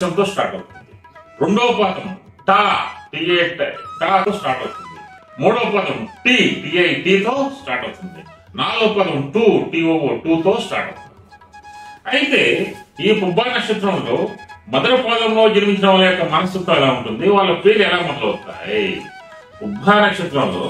తో స్టార్ట్ అవుతుంది. రెండవ పాదం టా టిఏ టాతో స్టార్ట్ అవుతుంది. మూడవ పదం టీ టిఐ టీతో స్టార్ట్ అవుతుంది. నాలుగవ పదం టూ టిఓ టూతో స్టార్ట్ అవుతుంది. అయితే ఈ పుబ్బా నక్షత్రంలో మొదటి పాదంలో జన్మించిన వాళ్ళ యొక్క మనస్తత్వం ఎలా ఉంటుంది, వాళ్ళ పేరు ఎలా మొదలవుతాయి? పుబ్బా నక్షత్రంలో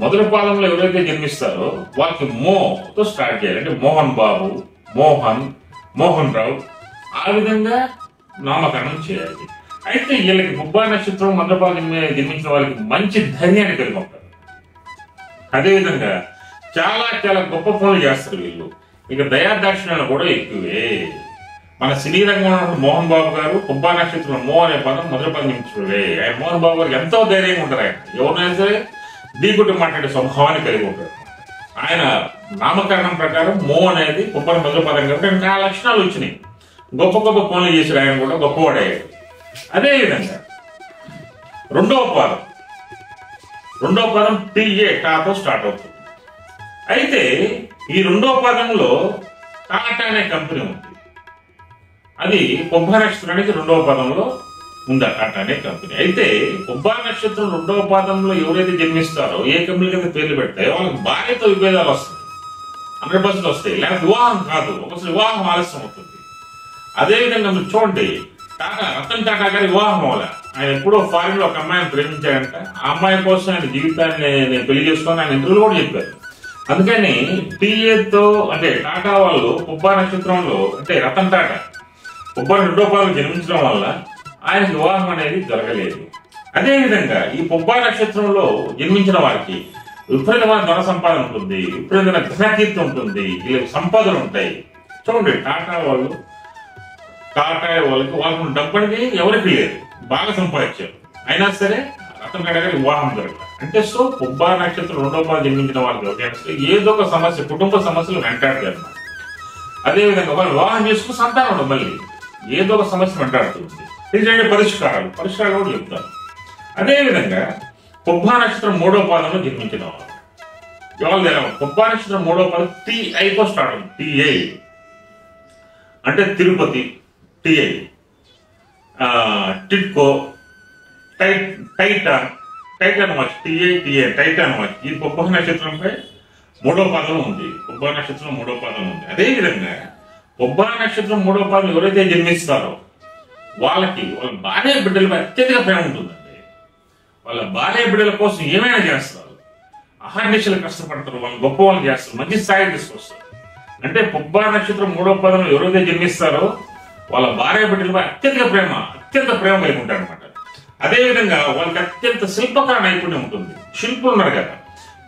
మొదటి పాదంలో ఎవరైతే జన్మిస్తారో వాళ్ళకి మోతో స్టార్ట్ చేయాలి. అంటే మోహన్ బాబు, మోహన్ రావు, ఆ విధంగా నామకరణం చేయాలి. అయితే వీళ్ళకి పుబ్బా నక్షత్రం మొదటి పాదం జన్మించిన వాళ్ళకి మంచి ధైర్యాన్ని కలిగి ఉంటారు. అదేవిధంగా చాలా చాలా గొప్ప పనులు చేస్తారు వీళ్ళు. ఇక దయాదాక్షిణ్యాలు కూడా ఎక్కువే. మన సినీ రంగంలో ఉన్న మోహన్ బాబు గారు పుబ్బా నక్షత్రం మో అనే పదం మొదటి పదం జన్మించుడే. ఆయన మోహన్ బాబు గారు ఎంతో ధైర్యంగా ఉంటారు. ఆయన ఎవరైనా సరే ఢీకొట్టి మాట్లాడే స్వభావాన్ని కలిగి ఉంటారు. ఆయన నామకరణం ప్రకారం మో అనేది పుబ్బా మొదటి పదం కాబట్టి ఆ లక్షణాలు వచ్చినాయి. గొప్ప గొప్ప పనులు చేశాడు. ఆయన కూడా గొప్పవాడయ్యాడు. అదేవిధంగా రెండవ పదం టిఏ టాతో స్టార్ట్ అవుతుంది. అయితే ఈ రెండవ పదంలో టాటా అనే కంపెనీ ఉంది. అది పుబ్బా నక్షత్రానికి రెండవ పదంలో ఉందా టాటా అనే కంపెనీ. అయితే పుబ్బా నక్షత్రం రెండవ పాదంలో ఎవరైతే జన్మిస్తారో ఏ కంపెనీ కింద పేర్లు పెడతాయో వాళ్ళకి భార్యతో విభేదాలు వస్తాయి. 100% వస్తాయి. లేకపోతే వివాహం కాదు, ఒకసారి వివాహం ఆలస్యం అవుతుంది. అదేవిధంగా మీరు చూడండి, రతన్ టాటా గారి వివాహం అవ్వాలి. ఆయన ఎప్పుడో ఫారిన్ లో ఒక అమ్మాయిని ప్రేమించాడంట. ఆ అమ్మాయి కోసం ఆయన జీవితాన్ని నేను పెళ్లి చేసుకొని ఆయన ఇంటర్వ్యూలో కూడా చెప్పారు. అందుకని టీఏతో అంటే టాటా వాళ్ళు పుబ్బా నక్షత్రంలో అంటే రతన్ టాటా పుబ్బా రెండో పాదం జన్మించడం వల్ల ఆయనకు వివాహం అనేది జరగలేదు. అదేవిధంగా ఈ పుబ్బా నక్షత్రంలో జన్మించిన వారికి విపరీతమైన ధన సంపాదన ఉంటుంది, విపరీతమైన ఘనకీర్తి ఉంటుంది, వీళ్ళకి సంపదలు ఉంటాయి. చూడండి టాటా వాళ్ళకు డబ్బు అనేది ఎవరికి లేదు, బాగా సంపాదించారు. అయినా సరే రతన్ టాటా గారి వివాహం జరగదు. అంటే సో పుబ్బా నక్షత్రం రెండో పాదం జన్మించిన వాళ్ళకి ఏదో ఒక సమస్య, కుటుంబ సమస్యలు వెంటాడతారు. అదేవిధంగా వాళ్ళు వివాహం చేసుకుని సంతానం ఉండదు, మళ్ళీ ఏదో ఒక సమస్య వెంటాడుతుంది. ఇది పరిష్కారాలు కూడా చెప్తారు. అదేవిధంగా పుబ్బా నక్షత్రం మూడో పాదంలో జన్మించిన వాళ్ళు పుబ్బా నక్షత్రం మూడో పాదం టిఐతో స్టార్ట్ అవుతుంది. టిఐ అంటే Tirupati, TI TIDCO, Titan watch, Titan watch. ఈ పుబ్బా నక్షత్రంపై మూడో పాదం ఉంది. పుబ్బా నక్షత్రం మూడో పాదం ఉంది. అదేవిధంగా పుబ్బా నక్షత్రం మూడో పాదం ఎవరైతే జన్మిస్తారో వాళ్ళ భార్య బిడ్డలపై అత్యధిక ప్రేమ ఉంటుందండి. వాళ్ళ భార్య బిడ్డల కోసం ఏమైనా చేస్తారు, అహర్నిశలు కష్టపడతారు, వాళ్ళు గొప్ప వాళ్ళు చేస్తారు, మంచి స్థాయికి తీసుకొస్తారు. అంటే పుబ్బా నక్షత్రం మూడో పాదంలో ఎవరైతే జన్మిస్తారో వాళ్ళ భార్య బిడ్డలపై అత్యంత ప్రేమ కలిగి ఉంటారు అనమాట. అదేవిధంగా వాళ్ళకి అత్యంత శిల్పకళ నైపుణ్యం ఉంటుంది. శిల్పులు ఉన్నారు కదా,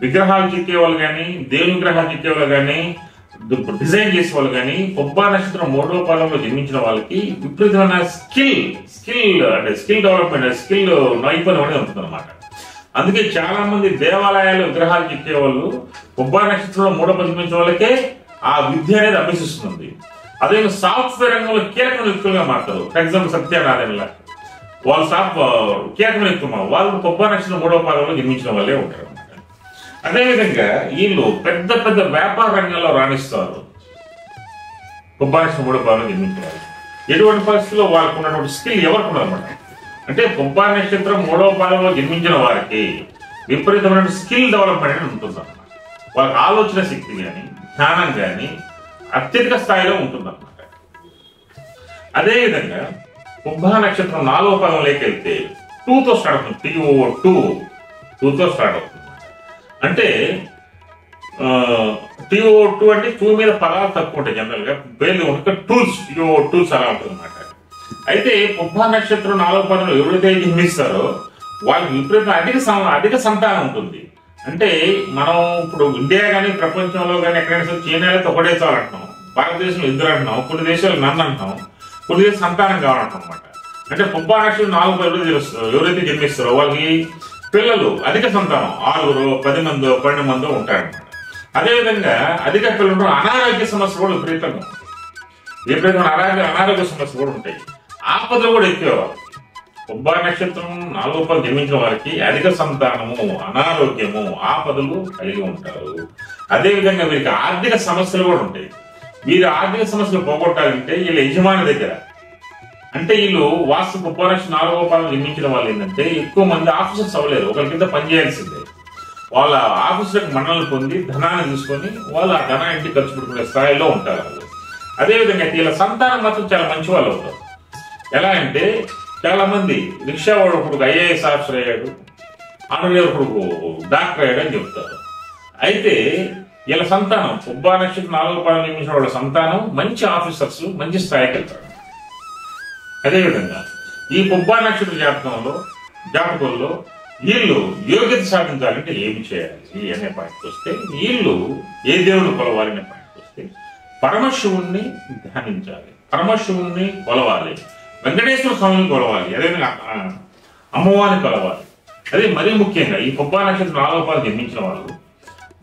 విగ్రహాలు చెక్కే వాళ్ళు కానీ, దేవుని విగ్రహాలు చెక్కే వాళ్ళు కానీ, డిజైన్ చేసే వాళ్ళు కానీ పుబ్బా నక్షత్రం మూడో పాదంలో జన్మించిన వాళ్ళకి విపరీతమైన స్కిల్ డెవలప్మెంట్, స్కిల్ నైపుణ్యం అనేది ఉంటుంది అనమాట. అందుకే చాలా మంది దేవాలయాల్లో విగ్రహాలు చెక్కే వాళ్ళు పుబ్బా నక్షత్రంలో మూడో పాదం జన్మించిన వాళ్ళకే ఆ విద్య అనేది అభ్యసిస్తుంది. అదే సాఫ్ట్వేర్ రంగంలో కీలకమైన వ్యక్తులుగా మారుతారు. ఫర్ ఎగ్జాంపుల్ సత్యనారాయణ వాళ్ళు కీలకమైన వ్యక్తులు, వాళ్ళు పుబ్బా నక్షత్రం మూడో పాదంలో జన్మించిన వాళ్ళే ఉంటారు అనమాట. అదేవిధంగా వీళ్ళు పెద్ద పెద్ద వ్యాపార రంగంలో రాణిస్తారు. పుబ్బా నక్షత్రం మూడో పాదంలో జన్మించిన వాళ్ళు ఎటువంటి పరిస్థితుల్లో వాళ్ళకు ఉన్నటువంటి స్కిల్ ఎవరికి ఉండదన్నమాట. అంటే పుబ్బా నక్షత్రం మూడవ పాదంలో జన్మించిన వారికి విపరీతమైన స్కిల్ డెవలప్మెంట్ అనేది ఉంటుందన్నమాట. వాళ్ళకి ఆలోచన శక్తి కానీ, జ్ఞానం కానీ అత్యధిక స్థాయిలో ఉంటుందన్నమాట. అదేవిధంగా పుబ్బా నక్షత్రం నాలుగవ పాదంలోకి వెళ్తే టూతో స్టార్ట్ అవుతుంది. టూతో స్టార్ట్ అవుతుంది. అంటే టిఓ2 అంటే టూ మీద పదాలు తక్కువ ఉంటాయి. జనరల్ గా పేర్లు ఉంటాయి. టూల్స్ అలా ఉంటుంది అనమాట. అయితే పుబ్బా నక్షత్రం నాలుగవ పాదంలో ఎవరైతే జన్మిస్తారో వాళ్ళకి విపరీతం అధిక సంతానం ఉంటుంది. అంటే మనం ఇప్పుడు ఇండియా కానీ ప్రపంచంలో కానీ ఎక్కడైనా సరే చైనాలో ఒకటే చాలంటున్నాం, భారతదేశంలో ఇద్దరు అంటున్నాం, కొన్ని దేశాలు నన్ను అంటున్నాం, కొన్ని దేశాలు సంతానం కావాలంటాం అనమాట. అంటే పుబ్బా నక్షత్రం నాలుగు పాదంలో ఎవరైతే జన్మిస్తారో వాళ్ళకి పిల్లలు అధిక సంతానం 6, 10 మందో 12 మందో ఉంటారనమాట. అదేవిధంగా అధిక పిల్లలు అనారోగ్య సమస్యలు కూడా విపరీతమైన అనారోగ్య సమస్యలు కూడా ఉంటాయి. ఆపదలు కూడా ఎక్కువ. పుబ్బా నక్షత్రం నాలుగో పాదం జన్మించిన వారికి అధిక సంతానము, అనారోగ్యము, ఆపదలు కలిగి ఉంటారు. అదేవిధంగా వీరికి ఆర్థిక సమస్యలు కూడా ఉంటాయి. వీరి ఆర్థిక సమస్యలు పోగొట్టాలంటే వీళ్ళ యజమాని దగ్గర అంటే వీళ్ళు వాస్తు ఉపనక్షత్రం 4వ పాదం జన్మించిన వాళ్ళు ఏంటంటే ఎక్కువ మంది ఆఫీసర్స్ అవ్వలేరు, ఒకరి కింద పనిచేయాల్సిందే. వాళ్ళ ఆఫీసులకు మండలం పొంది ధనాన్ని తీసుకొని వాళ్ళు ఆ ధనాన్ని ఖర్చు పెట్టుకునే స్థాయిలో ఉంటారు వాళ్ళు. అదేవిధంగా వీళ్ళ సంతానం మాత్రం చాలా మంచి వాళ్ళు అవుతారు. ఎలా అంటే చాలా మంది రిక్షా వాడు కొడుకు ఐఏఎస్ ఆఫీసర్ అయ్యాడు, ఆంధ్రప్రదేశ్ కొడుకు డాక్టర్ అయ్యాడు అని చెప్తారు. అయితే వీళ్ళ సంతానం పుబ్బా నక్షత్రం 4వ పాదం జన్మించిన వాళ్ళ సంతానం మంచి ఆఫీసర్స్, మంచి స్థాయికి వెళ్తారు. అదేవిధంగా ఈ పుబ్బా నక్షత్ర జాతకంలో వీళ్ళు యోగ్యత సాధించాలంటే ఏమి చేయాలి అనే పాయింట్కి వస్తే, వీళ్ళు ఏ దేవుడు కొలవాలి అనే పాయింట్కి వస్తే పరమశివుణ్ణి ధ్యానించాలి, పరమశివుణ్ణి కొలవాలి, వెంకటేశ్వర స్వామిని కొలవాలి, అదేవిధంగా అమ్మవారిని కొలవాలి. అదే మరీ ముఖ్యంగా ఈ పుబ్బా నక్షత్రం 4వ పాదం జన్మించిన వాళ్ళు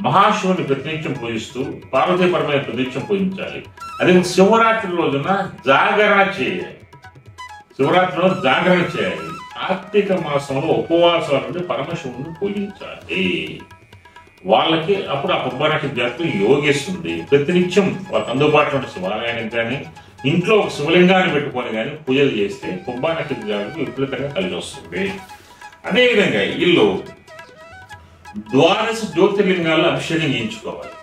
మహాశివుని ప్రతినిత్యం పూజిస్తూ పార్వతీ పరమైన ప్రతినిత్యం పూజించాలి. అదే శివరాత్రి రోజున జాగరణ చేయాలి, శివరాత్రిలో జాగరణ చేయాలి. కార్తీక మాసంలో ఉపవాసాల నుండి పరమశివుని పూజించాలి. వాళ్ళకి అప్పుడు ఆ పుబ్బా నక్షత్ర జాతకం యోగిస్తుంది. ప్రతినిత్యం వాళ్ళకి అందుబాటులో ఉన్న శివాలయానికి కానీ ఇంట్లో ఒక శివలింగాన్ని పెట్టుకొని కానీ పూజలు చేస్తే పుబ్బా నక్షత్ర జాతకం విపరీతంగా కలిసి వస్తుంది. అదేవిధంగా వీళ్ళు ద్వాదశ జ్యోతిర్లింగాలు అభిషేకం చేయించుకోవాలి.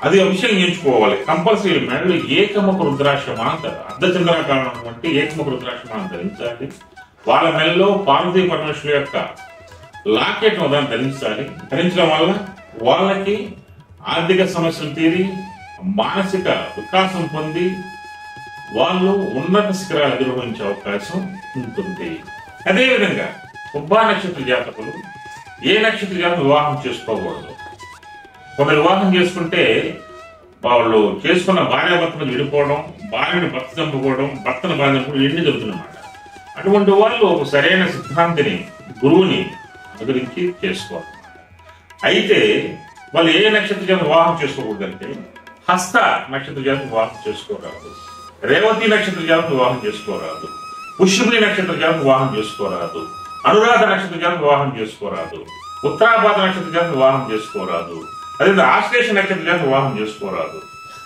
అది అభిషేకం చేయించుకోవాలి కంపల్సరీ. మెడలు ఏకముఖ రుద్రాక్షమాంత అర్ధచంద్రాకారం వంటి ఏకముఖ రుద్రాక్షమాంత ధరించాలి. వాళ్ళ మెడలో పార్వతీ పరమేశ్వరు యొక్క లాకెట్ ఉదాహరణ ధరించాలి. ధరించడం వల్ల వాళ్ళకి ఆర్థిక సమస్యలు తీరి మానసిక వికాసం పొంది వాళ్ళు ఉన్నత శిఖరాలు అధిరోహించే అవకాశం ఉంటుంది. అదేవిధంగా పుబ్బా నక్షత్ర జాతకులు ఏ నక్షత్ర జాతకం వివాహం చేసుకోకూడదు. కొందరు వివాహం చేసుకుంటే వాళ్ళు చేసుకున్న భార్యాభర్తలు విడిపోవడం, భార్యను భర్త చంపుకోవడం, భర్తను భార్య చంపుకోవడం ఎన్ని జరుగుతున్నమాట. అటువంటి వాళ్ళు ఒక సరైన సిద్ధాంతిని, గురువుని అనుసరించి చేసుకోవాలి. అయితే వాళ్ళు ఏ నక్షత్ర జాతకం వివాహం చేసుకోకూడదంటే హస్త నక్షత్ర జాతకం వివాహం చేసుకోరాదు, రేవతి నక్షత్ర జాతకం వివాహం చేసుకోరాదు, పుష్యమిని నక్షత్ర జాతకం వివాహం చేసుకోరాదు, అనురాధ నక్షత్ర జాతకం వివాహం చేసుకోరాదు, ఉత్తరాభాద నక్షత్ర జాతకం వివాహం చేసుకోరాదు, అదే ఆశ్లేష నక్షత్ర జాతకం వివాహం చేసుకోరాదు,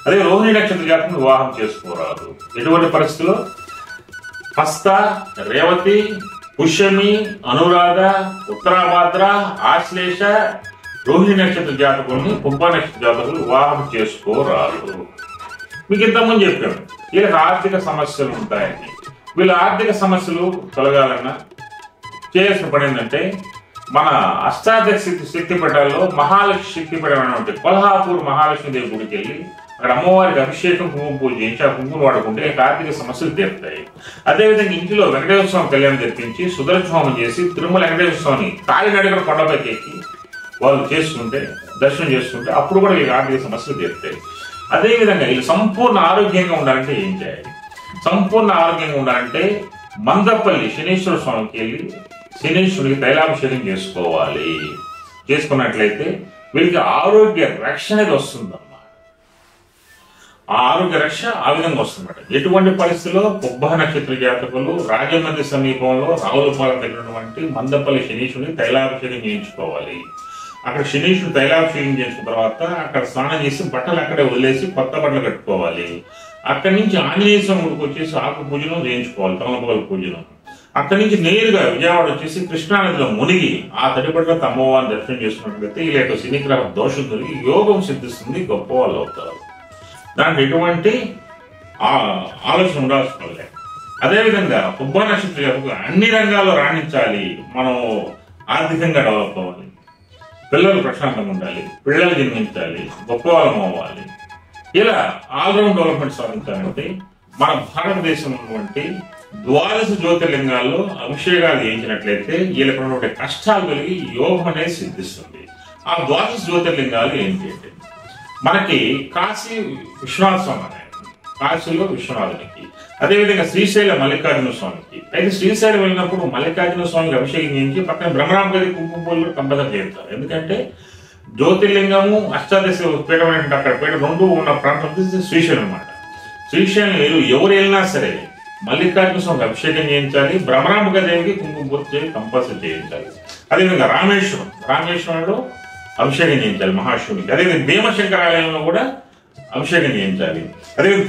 అదే రోహిణి నక్షత్ర జాతకం వివాహం చేసుకోరాదు. ఎటువంటి పరిస్థితుల్లో హస్త, రేవతి, పుష్యమి, అనురాధ, ఉత్తరాభాద్ర, ఆశ్లేష, రోహిణి నక్షత్ర జాతకుల్ని పుబ్బా నక్షత్ర జాతకులు వివాహం చేసుకోరాదు. మీకు ఇంతకుముందు చెప్పాను వీళ్ళకి ఆర్థిక సమస్యలు ఉంటాయని. వీళ్ళ ఆర్థిక సమస్యలు తొలగాలన్నా చేయాల్సిన పని ఏంటంటే మన అష్టాదశ శక్తి పీఠాల్లో మహాలక్ష్మి శక్తి పీఠం అనేటువంటి కొల్హాపూర్ మహాలక్ష్మీదేవి గుడికి వెళ్ళి అక్కడ అమ్మవారికి అభిషేకం, కుంకుమ పూజ చేయించి ఆ కుంకుమ వాడుకుంటే ఆర్థిక సమస్యలు తీరుతాయి. అదేవిధంగా ఇంటిలో వెంకటేశ్వర స్వామి కళ్యాణం జరిపించి సుదర్శనం చేసి తిరుమల వెంకటేశ్వర స్వామిని కాలినడకన కొండపైకి ఎక్కి వాళ్ళు చేసుకుంటే, దర్శనం చేసుకుంటే అప్పుడు కూడా వీళ్ళకి ఆర్థిక సమస్యలు తీరుతాయి. అదేవిధంగా వీళ్ళు సంపూర్ణ ఆరోగ్యంగా ఉండాలంటే ఏం చేయాలి? సంపూర్ణ ఆరోగ్యంగా ఉండాలంటే మందపల్లి శనీశ్వర స్వామికి వెళ్ళి శనీశ్వరుడికి తైలాభిషేకం చేసుకోవాలి. చేసుకున్నట్లయితే వీరికి ఆరోగ్య రక్షణ అనేది వస్తుందన్నమాట. ఆ ఆరోగ్య రక్ష ఆ విధంగా వస్తుందన్నమాట. ఎటువంటి పరిస్థితుల్లో పుబ్బా నక్షత్ర జాతకులు రాజమండ్రి సమీపంలో రావులపాలెం దగ్గర ఉన్నటువంటి మందపల్లి శనీశ్వరుడికి తైలాభిషేకం చేయించుకోవాలి. అక్కడ శనీశ్వరుడు తైలాభిషేకం చేసిన తర్వాత అక్కడ స్నానం చేసి బట్టలు అక్కడే వదిలేసి కొత్త బట్టలు కట్టుకోవాలి. అక్కడి నుంచి ఆంజనేయ స్వామి గుడికి వచ్చేసి ఆకు పూజను చేయించుకోవాలి, తమలపాకుల పూజను. అక్కడి నుంచి నేరుగా విజయవాడ వచ్చేసి కృష్ణానదిలో మునిగి ఆ తడిపట్లతో అమ్మవారిని దర్శనం చేసుకున్నట్లయితే ఈ యొక్క శనిగ్రహ దోషం దొరికి యోగం సిద్ధిస్తుంది, గొప్ప వాళ్ళు అవుతారు. దాంట్లో ఎటువంటి ఆలోచన ఉండాల్సిన లేదు. అదేవిధంగా పుబ్బా నక్షత్ర అన్ని రంగాల్లో రాణించాలి, మనం ఆర్థికంగా డెవలప్ అవ్వాలి, పిల్లలు ప్రశాంతంగా ఉండాలి, పిల్లలు జన్మించాలి, గొప్ప వాళ్ళం అవ్వాలి. ఇలా ఆల్రౌండ్ డెవలప్మెంట్ సాధించాలంటే మన భారతదేశంలో ఉన్నటువంటి ద్వాదశ జ్యోతిర్లింగాల్లో అభిషేకాలు చేయించినట్లయితే వీళ్ళకు ఉన్నటువంటి కష్టాలు కలిగి యోగం అనేది సిద్ధిస్తుంది. ఆ ద్వాదశ జ్యోతిర్లింగాలు ఏంటి అంటే మనకి కాశీ విశ్వనాథ స్వామి అనే కాశీలో విశ్వనాథునికి, అదేవిధంగా శ్రీశైల మల్లికార్జున స్వామికి. అయితే శ్రీశైలం వెళ్ళినప్పుడు మల్లికార్జున స్వామికి అభిషేకం చేయించి పక్కన బ్రహ్మరాంబరి కుంకుమ పూజలు కంపల్సరీ చేస్తారు. ఎందుకంటే జ్యోతిర్లింగము అష్టాదశ పీఠమైనటువంటి అక్కడ పీఠ రెండు ఉన్న ప్రాంతం శ్రీశైలం అన్నమాట. శ్రీశైలం ఎవరు వెళ్ళినా సరే మల్లికార్జున స్వామికి అభిషేకం చేయించాలి, బ్రహ్మరాంబిక దేవికి కుంకుమ పూజ కంపల్సరీ చేయించాలి. అదేవిధంగా రామేశ్వరంలో అభిషేకం చేయించాలి మహాశివునికి. అదేవిధంగా భీమశంకరాలయంలో కూడా అభిషేకం చేయించాలి. అదేవిధంగా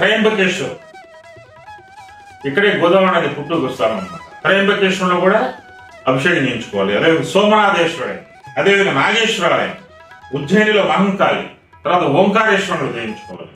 ఇక్కడే గోదావరి నది పుట్టుకు స్థలం అన్నమాట. త్రయంబకేశ్వరంలో కూడా అభిషేకం చేయించుకోవాలి. అదే సోమనాథేశ్వరుడు, అదేవిధంగా నాగేశ్వరాలయం, ఉజ్జయినిలో మహంకాళి, తర్వాత ఓంకారేశ్వరుడు చేయించుకోవాలి.